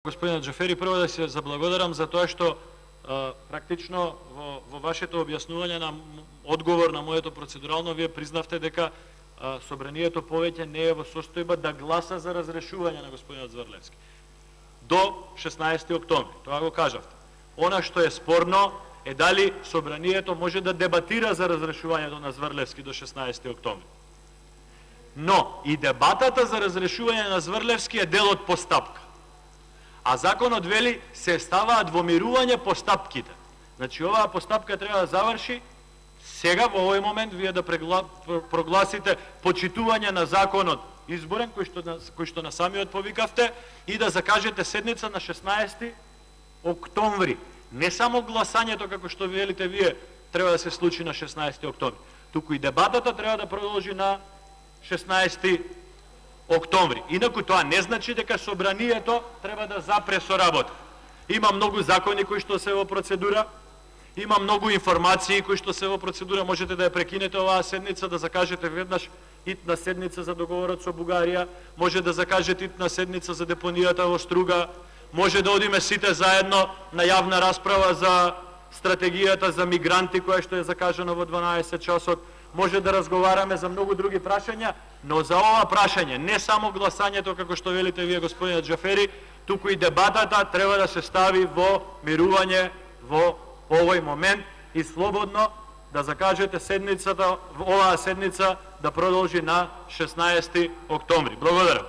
Господине Џафери, прво да се заблагодарам за тоа што практично во вашето објаснување на одговор на моето процедурално вие признавте дека собранието повеќе не е во состојба да гласа за разрешување на господинот Зврлевски до 16 октомври. Тоа го кажавте. Она што е спорно е дали собранието може да дебатира за разрешувањето на Зврлевски до 16 октомври. Но и дебатата за разрешување на Зврлевски е дел од постапка. А законот вели се ставаат во мирување постапките. Значи оваа постапка треба да заврши сега во овој момент вие да прогласите почитување на законот изборен кој што на самиот повикавте и да закажете седница на 16 октомври. Не само гласањето како што велите вие треба да се случи на 16 октомври, туку и дебатата треба да продолжи на 16 октомври. Инаку тоа не значи дека собранието треба да запре со работа. Има многу закони кои што се во процедура, има многу информации кои што се во процедура, можете да ја прекинете оваа седница, да закажете веднаш итна седница за договорот со Бугарија, може да закажете итна седница за депонијата во Струга, може да одиме сите заедно на јавна расправа за стратегијата за мигранти која што е закажана во 12 часот, може да разговараме за многу други прашања, но за ова прашање, не само гласањето како што велите вие господине Џафери, туку и дебатата треба да се стави во мирување во овој момент и слободно да закажете седницата, оваа седница да продолжи на 16 октомври. Благодарам.